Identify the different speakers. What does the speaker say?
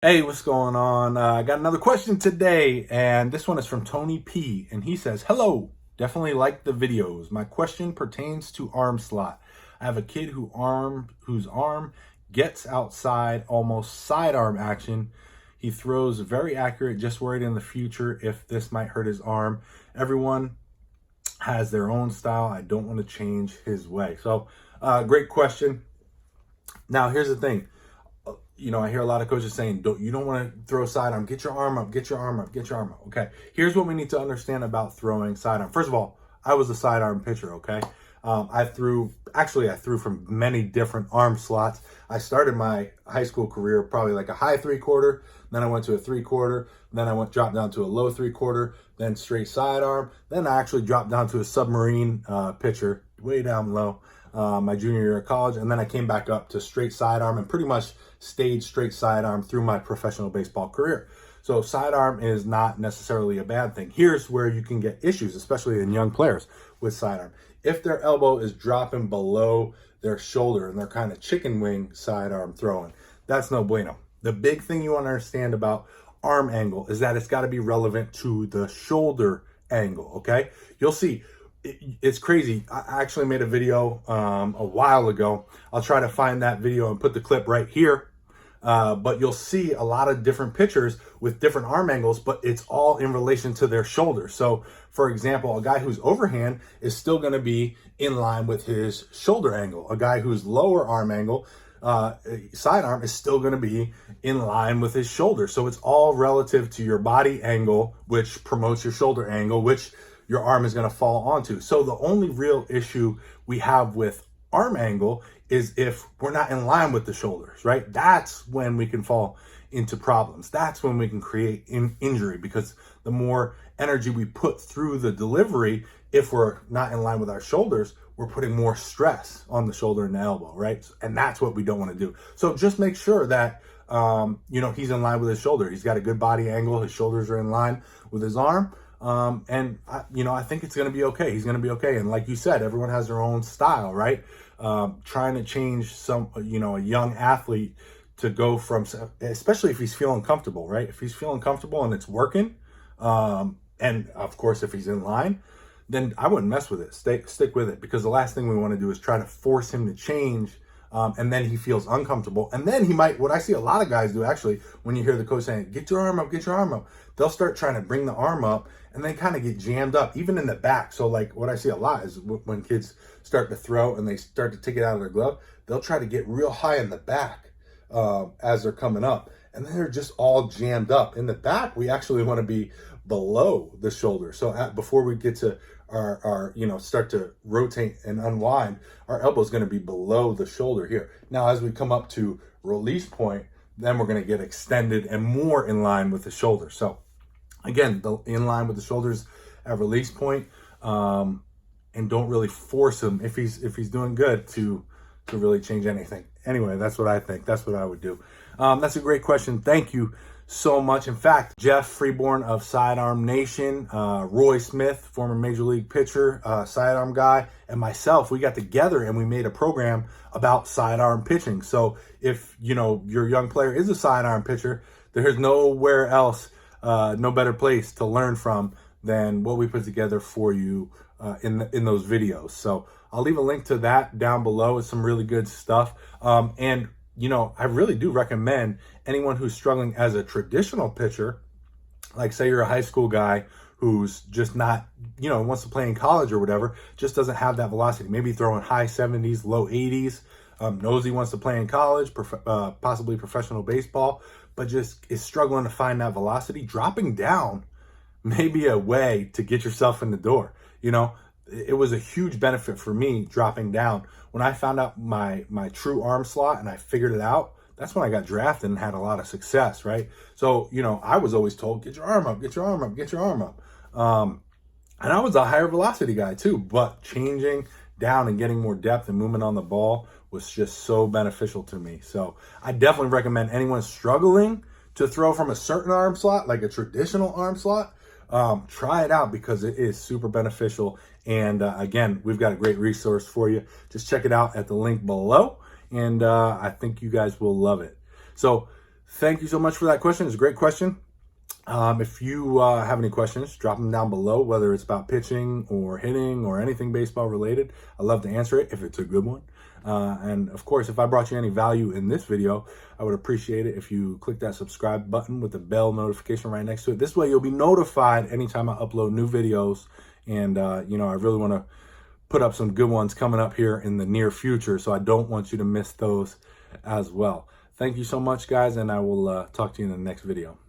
Speaker 1: Hey, what's going on? I got another question today, and this one is from Tony P. And he says, "Hello, definitely like the videos. My question pertains to arm slot. I have a kid whose arm gets outside, almost sidearm action. He throws very accurate, just worried in the future if this might hurt his arm. Everyone has their own style. I don't want to change his way." So, great question. Now, here's the thing. I hear a lot of coaches saying, you don't want to throw sidearm, get your arm up, get your arm up, get your arm up. Okay. Here's what we need to understand about throwing sidearm. First of all, I was a sidearm pitcher. Okay. I threw from many different arm slots. I started my high school career probably like a high 3/4. Then I went to a 3/4. Then dropped down to a low 3/4, then straight sidearm. Then I actually dropped down to a submarine pitcher way down low. My junior year of college, and then I came back up to straight sidearm and pretty much stayed straight sidearm through my professional baseball career. So sidearm is not necessarily a bad thing. Here's where you can get issues, especially in young players with sidearm. If their elbow is dropping below their shoulder and they're kind of chicken wing sidearm throwing, that's no bueno. The big thing you want to understand about arm angle is that it's got to be relevant to the shoulder angle, okay? You'll see it's crazy. I actually made a video a while ago. I'll try to find that video and put the clip right here. But you'll see a lot of different pitchers with different arm angles, but it's all in relation to their shoulder. So, for example, a guy who's overhand is still going to be in line with his shoulder angle. A guy who's lower arm angle, sidearm, is still going to be in line with his shoulder. So it's all relative to your body angle, which promotes your shoulder angle, which your arm is going to fall onto. So the only real issue we have with arm angle is if we're not in line with the shoulders, right? That's when we can fall into problems. That's when we can create injury, because the more energy we put through the delivery, if we're not in line with our shoulders, we're putting more stress on the shoulder and the elbow, right? And that's what we don't want to do. So just make sure that he's in line with his shoulder. He's got a good body angle. His shoulders are in line with his arm. I think it's going to be okay. He's going to be okay. And like you said, everyone has their own style, right? Trying to change a young athlete to go from, especially if he's feeling comfortable, right? If he's feeling comfortable and it's working, and of course, if he's in line, then I wouldn't mess with it. Stick with it, because the last thing we want to do is try to force him to change. And then he feels uncomfortable. And then what I see a lot of guys do, actually, when you hear the coach saying, get your arm up, get your arm up, they'll start trying to bring the arm up and then kind of get jammed up, even in the back. So like what I see a lot is when kids start to throw and they start to take it out of their glove, they'll try to get real high in the back as they're coming up. And then they're just all jammed up. In the back, we actually want to be below the shoulder. So before we get to our start to rotate and unwind, our elbow is going to be below the shoulder here. Now, as we come up to release point, then we're going to get extended and more in line with the shoulder. So again, in line with the shoulders at release point, and don't really force him if he's doing good to really change anything. Anyway, that's what I think. That's what I would do. That's a great question. Thank you so much. In fact, Jeff Freeborn of Sidearm Nation, Roy Smith, former major league pitcher, sidearm guy, and myself, we got together and we made a program about sidearm pitching. So if your young player is a sidearm pitcher, there's nowhere else, no better place to learn from than what we put together for you in those videos. So I'll leave a link to that down below. It's some really good stuff. I really do recommend anyone who's struggling as a traditional pitcher, like say you're a high school guy who's just not, wants to play in college or whatever, just doesn't have that velocity, maybe throwing high 70s, low 80s, knows he wants to play in college, possibly professional baseball, but just is struggling to find that velocity. Dropping down may be a way to get yourself in the door. It was a huge benefit for me dropping down. When I found out my true arm slot and I figured it out, that's when I got drafted and had a lot of success, right? So, I was always told, get your arm up, get your arm up, get your arm up. And I was a higher velocity guy too, but changing down and getting more depth and movement on the ball was just so beneficial to me. So I definitely recommend anyone struggling to throw from a certain arm slot, like a traditional arm slot, try it out, because it is super beneficial. And again, we've got a great resource for you. Just check it out at the link below, and I think you guys will love it. So Thank you so much for that question. It's a great question. If you have any questions, drop them down below, whether it's about pitching or hitting or anything baseball related. I'd love to answer it if it's a good one. And of course, if I brought you any value in this video, I would appreciate it if you click that subscribe button with the bell notification right next to it. This way you'll be notified anytime I upload new videos. And, you know, I really want to put up some good ones coming up here in the near future. So I don't want you to miss those as well. Thank you so much, guys. And I will talk to you in the next video.